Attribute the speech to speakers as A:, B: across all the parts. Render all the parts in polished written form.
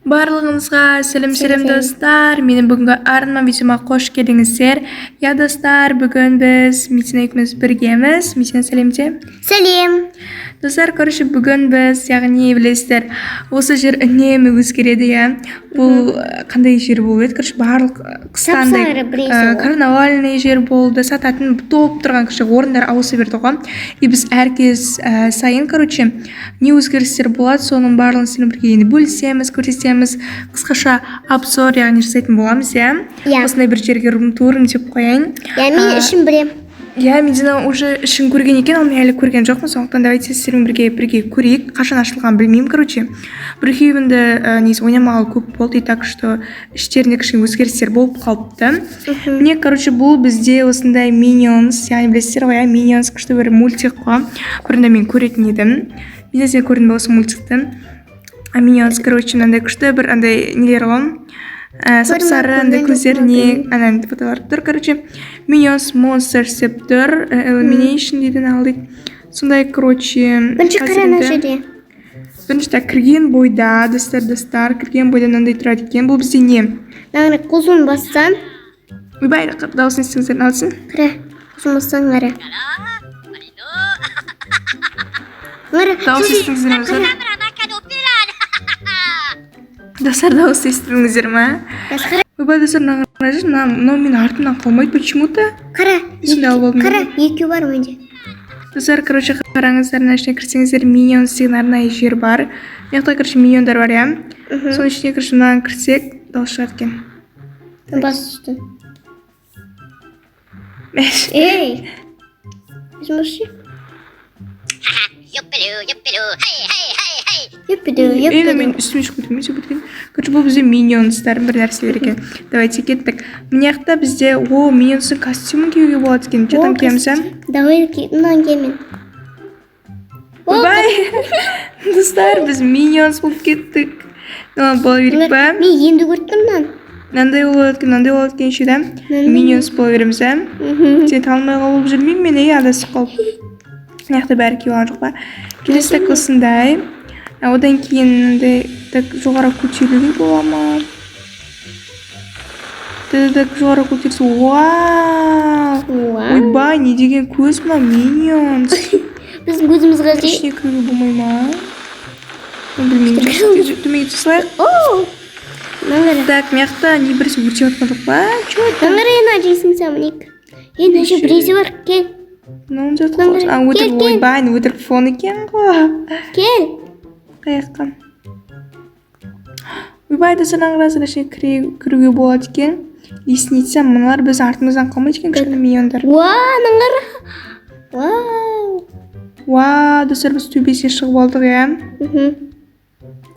A: Барлығыңызға сәлем достар. Менің бүгінгі арнама видеома қош келдіңіздер. Я достар, бүгін біз Митина екеуміз біргеміз. Митина сәлемде.
B: Сәлем.
A: Достар, короче, бүгін біз, яғни білесіздер, осы жер үнемі өзгереді, я. Бұл қандай жер болды? Короче, барлық қыстандай карнавальный жер болды. Сататын толып тұрған орындар ауыса берді ғой. И біз әркез сайын, короче, не өзгерістер болады, соның барлығын сізбен бірге енді бөлісеміз, көрсетеміз. Қысқаша обзор, яғни жасайтын боламыз, я. Осындай бір жерге рум-турым деп қояйын.
B: Я мен ішін білем.
A: Я Медина уже ішін көрген екен, ал мен әлі көрген жоқпын, сондықтан давайте сіздермен бірге көрейік. Қашан ашылған білмеймін, короче. Брюхейвенді негізі ойнамағалы көп болды, и так что іштерінде кішкене өзгерістер болып қалыпты. Міне, короче, бұл бізде осындай Minions, яғни білесіздер ғой, Minions күшті бір мультик қой. Бұрында мен көретін едім. Мен де көрдім осы мультикті. Minions, короче, мынандай күшті бір андай нелер ғой. Сап-сары андай көздеріне анан фотолар тұр, короче. Minions Monsters деп тұр, Elimination дейді алдық. Сондай, короче,
B: бірінші қарана жерде.
A: Бірінші кірген бойда, достар, кірген бойда мынандай тұрады екен. Бұл бізде не?
B: Нағыры қосуын бассан.
A: Ойбай, дауысын естіңіздер, алсын.
B: Қара, қосуын бассан ғара.
A: Дауысын естіңіздер, алсын. Достар, дауысы естіңіздер ма? Ойбай, достар, мынау мен артымнан қалмайды, почему-то?
B: Қара, екеу бар менде.
A: Достар, короче, қараңыздар, ішіне кірсеңіздер, Minions деген арнайы жер бар. Мияқта, короче, миньондар бар, я. Соның ішіне, короче, мынаған кірсек, дауыс шығады екен.
B: Бас түсті. Ей! Үзмірші?
A: Енді мен үстіме шығып өткен. Короче, бұл бізде Minionстардың бір нәрселер екен. Давайте кеттік. Мынаяқта бізде Minionстың костюмын киюге болады екен. Че там киеміз, а?
B: Давай мынаны киемін.
A: Ойбай! Достар, біз Minionс болып кеттік. Бола берік па?
B: Мен енді көрттім мынаны.
A: Мынандай болады екен ше, да? Minionс бола береміз, а? Сен танымай қалып жүрмеймін мен, адасып қалып. Мынаяқта бәрі киіп алған жоқ па? Келесі осындай. Одан кейін жоғары көтерілуге бола ма? Жоғары көтерілсе, вау! Ойбай, не деген көз ма? Minions!
B: Біздің көзіміз қажет.
A: Ішіне кіруге болмай ма? Білмеймін. Төмеге түсілайық. Так, мияқта не бірісі өртеп атқан жоқ па?
B: Наңғара ена жейсің самынек. Нәже біресі бар, кел.
A: Ойбай, өтірік фон екен ғой.
B: Кел.
A: Қаяққа. Ойбай, достар, наңғырасыр ішіне кіруге болады екен. Есін етсем, мұналар біз артымыздан қалмайды екен кішкене Minionдар.
B: Наңғара.
A: Достар, біз төбесіне шығып алдық, я?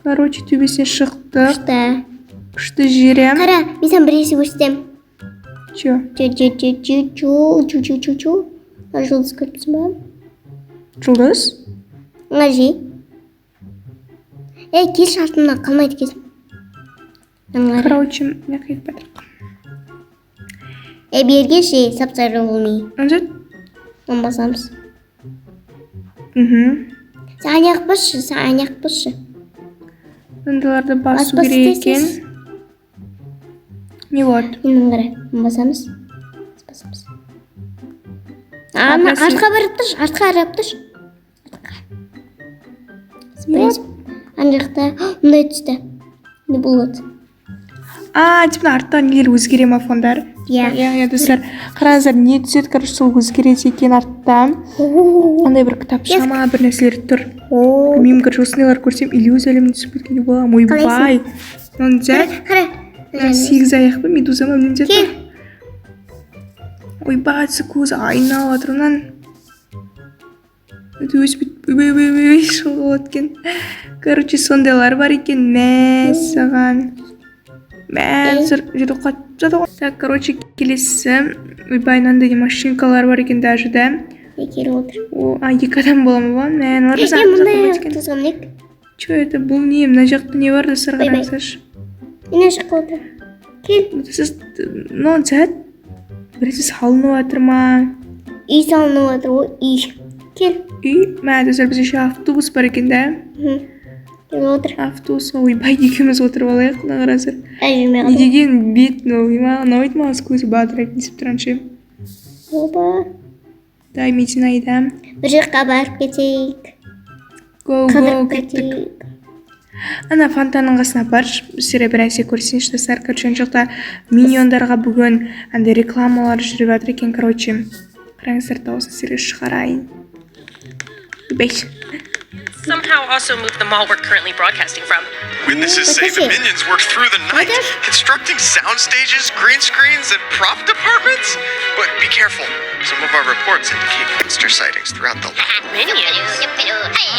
A: Короче, төбесіне шықтық. Күшті жер, я?
B: Қара, мен сен біресі көрсетем.
A: Чо?
B: Жұлдыз көріпсің ба?
A: Жұлдыз?
B: Ғажи. Кел шартымнан қалмайды кел.
A: Короче, мен қайып бәдірік.
B: Берге ше, сап-сары болмей.
A: Анжет?
B: Он басамыз. Саған аяқ басшы.
A: Ондаларды басу керек екен. Не вот?
B: Мен қара, он басамыз. Басамыз. Артқа барып тұрш, артқа арап тұрш. Ана жақта, мұндай түсті. Не болады?
A: Тіпін артта нелер өзгере ма фондар?
B: Я,
A: достар, қараңыздар, не түседі, короче, сол өзгереді екен артта. Андай бір кітапшама, бір нәрселер тұр. Білмеймін, короче, осындайлар көрсем, иллюзия әлеміне түсіп кеткенде болам. Ойбай. Оны дәл? Сегіз аяқ па, медуза ма, мені дәл? Ойбай, көзі айналып жатыр онан. Өй, шығып өткен. Короче, сондайлар бар екен, мәсіған. Жүрі қатып жады ғой. Так, короче, келесі. Ойбай, нандай машинкалар бар екен даже, да?
B: Екері отыр.
A: Екі адам боламы ба? Олар біз артымыздан
B: екен.
A: Чо, это бұл не? Мына жақты не бар, достар қараңыздаршы.
B: Мен ашық отыр. Кел.
A: Сіз, зәт? Біресі салынып жатыр ма?
B: Үй салынып жатыр, үй. Кел.
A: Үй? Достар, біз еще автобус бар екен, да?
B: Отыр.
A: Автобусқа ойбай екеуміз отырып алайық мына қазір.
B: Жүрмей
A: Не
B: қалды.
A: деген бет ұнамайды маған көзі бадырайып несіп тұраншы.
B: Опа.
A: Дай мен сені айдам.
B: Бір жаққа барып кетейік.
A: Go
B: Қыдырып
A: кеттік.
B: кетейік.
A: Ана фонтанның қасына баршы, сірә бір нәрсе көрсеңші достар. Короче, ана жақта миньондарға бүгін андай рекламалар жүріп жатыр екен, короче. Қараңыздар, дауысын сірә шығарайын. Бейш.
C: Somehow also move the mall we're currently broadcasting from.
D: Witnesses say the minions worked through the night, constructing sound stages, green screens, and prop departments. But be careful. Some of our reports indicate monster sightings throughout the land.
C: Minions?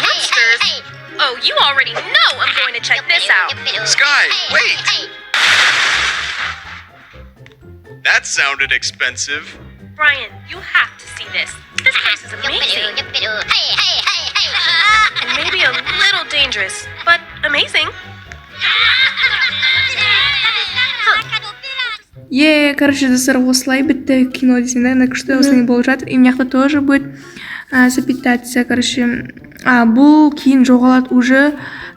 C: Monsters? Oh, you already know I'm going to check this out.
D: Sky, wait! That sounded expensive.
C: Brian, you have to see this. This place is amazing. And maybe a little dangerous, but amazing.
A: Короче, достар, осылай бітті кино десең да, күшті осылай болып жатыр. И мына жақта тоже будет запитаться, короче. Бұл кейін жоғалады уже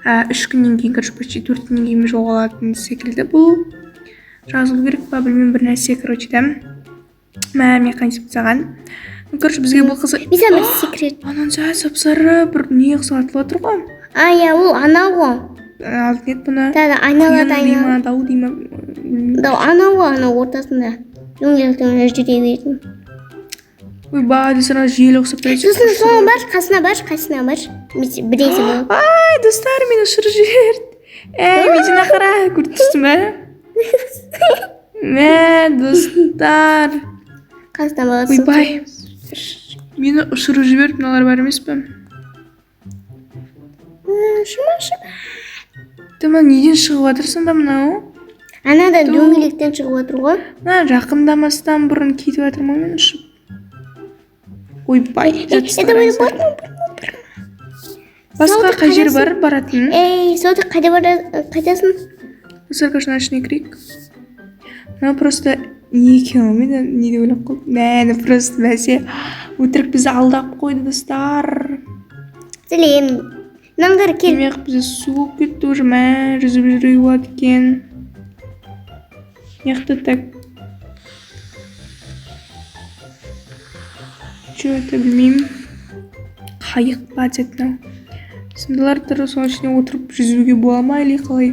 A: 3 күннен кейін, короче, почти 4 күннен кейін жоғалатын секілді. Бұл жазылу керек па, білмеймін, бір нәрсе, короче, да. Мен қайсып саған. Короче, бізге бұл қызы...
B: Мен саған бір секрет.
A: Анан сап-сары бір не қызатылып отыр ғой.
B: Иә, ол анау ғой.
A: Алтын ет бұны.
B: Да, айналады, айналады.
A: Дау дейма.
B: Да, анау ғой, анау ортасында. Дөңгелектен жүре беретін.
A: Ойбай, достар, желі ұқсап тұрады.
B: Сосын соған бар, қасына бар. Біресі болып.
A: Ай, достар, мені ұшырып жіберді. Мен сені қара, көріп түстім, достар.
B: Қасына баласы.
A: Ойбай, мені ұшырып жіберді, мыналар бар емес пе?
B: Шыма.
A: Тыма, неден шығып жатырсың да мынау?
B: Анада дөңгелектен шығып отыр ғой.
A: Жақындамастан бұрын кетіп жатыр ма мен ұшып? Ойбай,
B: Это бар.
A: Басқа қай жер бар баратын?
B: Соты қайдасың?
A: Сырқашын ашына кірейік. Мына просто не екен мен не деп ойлап қалдым. Мәні просто бәсе өтірік бізді алдап қойды достар.
B: Сілем. Наңғар кел.
A: Демек бізді суып кетті уже жүзіп жүріп болады екен. Яқты так. Что это білмеймін. Қайық па деді. Сондайлар тұры соның ішіне отырып жүзуге бола ма или қалай?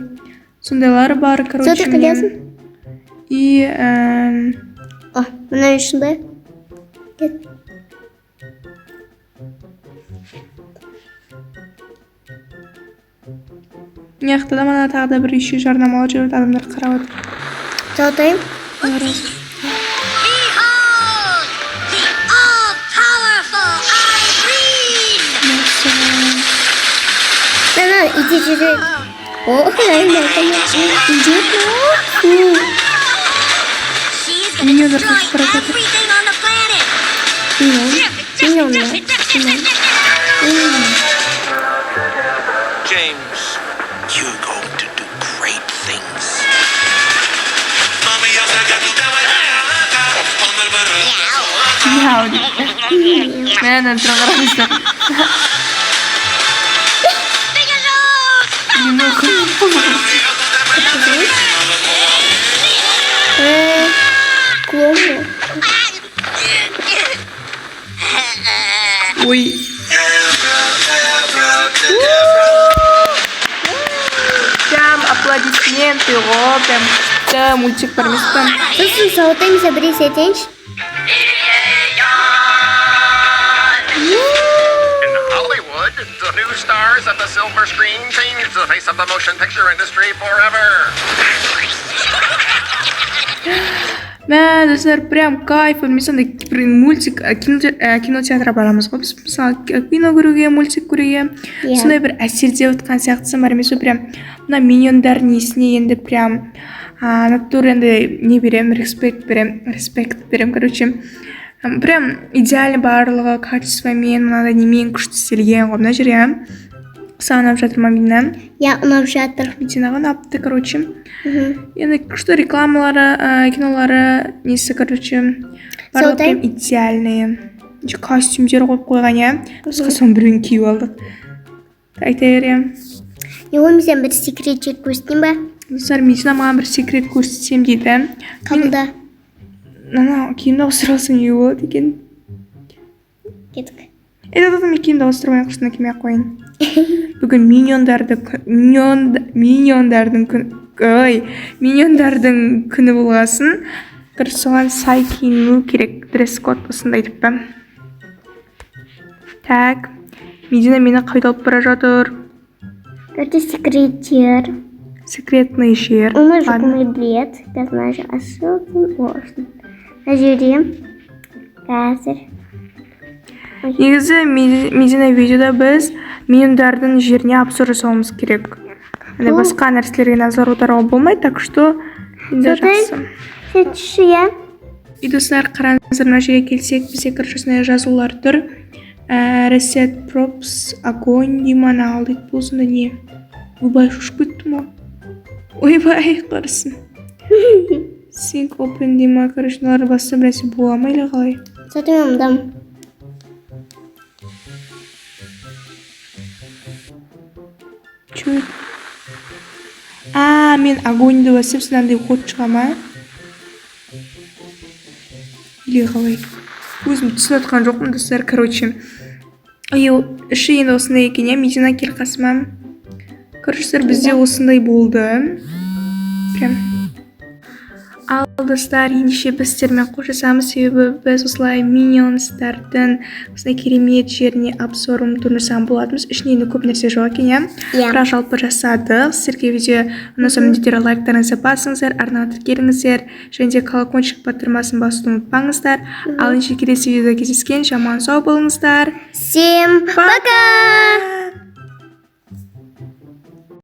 A: Сондайлар бар, короче.
B: Соты қайдасың?
A: И...
B: Мына үшінде. Кет.
A: Яқты да мана тағы да бір еще жарнамалар жүріп адамдар қарап отыр.
B: Соғытайым.
C: Behold, the all-powerful Irene!
B: Нана, иди жүрі.
C: She's gonna destroy everything on the planet!
D: James, you're going to do great things.
A: Мен тұрғырымызды. Ой. Прям аплодисменты, прям да, мультик парместан.
B: Сосын соғытайымызда біресе етейінші.
D: In Hollywood, the new stars of the silver screen change the face of the motion picture industry forever.
A: Мә, достар, прям кайф. Мен сондай мультик, кинотеатрға барамыз ғой. Біз мысалы кино көруге, мультик көруге. Сондай бір әсерде отқан сияқтысы бар емес пе? Прям мына миньондар несіне енді прям натур енді не берем, респект берем, короче. Прям идеально барлығы качествомен, мынада немен күшті істелген ғой мына жерге. Сағынап жатыр ма мені?
B: Я, ұнап жатыр.
A: Мединаға ұнапты, короче. Енді күшті рекламалары, кинолары, несі, короче, барлығы прям идеальные. Костюмдер қойып қойған, я. Біз соның біреуін киіп алдық. Айта берем.
B: болмаса бір секретчик көрсетейін ба?
A: Достар, Медина маған бір секрет көрсетсем дейді.
B: Қабылда.
A: Ана киімді ауыстырып алсам не болады екен?
B: Кеттік.
A: Мен киімді ауыстырмай қышына келмей қойын. Бүгін миньондардың күні болғасын. Соған сай киіну керек. Дресс-код осындай деп па. Так, Медина мені қайда алып бара жатыр?
B: Это секретер.
A: Секретный жер.
B: Он может мой бред. Ты знаешь, ссылки можно. На жерде. Қазір.
A: Негізі Медина видеода біз миньондардың жеріне обзор жасауымыз керек. Басқа нәрселерге назар аударуға болмайды, так что енді жақсы.
B: Сетші, я?
A: И достар, қараңыздар, мына жерге келсек, бізде осындай жазулар тұр. Reset props, огонь, деймін, алды болсында не? Ойбай, шошып кетті ма? Ойбай, қарсын. Sync open деймін, короче, басты бірәсе бола ма или қалай?
B: Сатымен мұндам.
A: Чё это? Мен огоньды басып, сынандай ход шыға ма? Или қалай? Өзім түсін отқан жоқпын, достар, короче. Іші енді осындай екен, я Медина кел қасыма. Короче, бізде осындай болды. Прям. Ал достар, ендеше біз сіздермен қоштасамыз, себебі біз осылай миньонстардың осындай керемет жеріне обзорым турнысам болатымыз. Ішінде енді көп нәрсе жоқ екен, бірақ жалпы жасадық. Сіздерге видео ұнаса міндетті лайктарыңызды басыңыздар, арнаны тіркеліңіздер, және де колокольчик батырмасын басуды ұмытпаңыздар. Ал келесі видеода кездескенше аман сау болыңыздар.
B: Всем пока!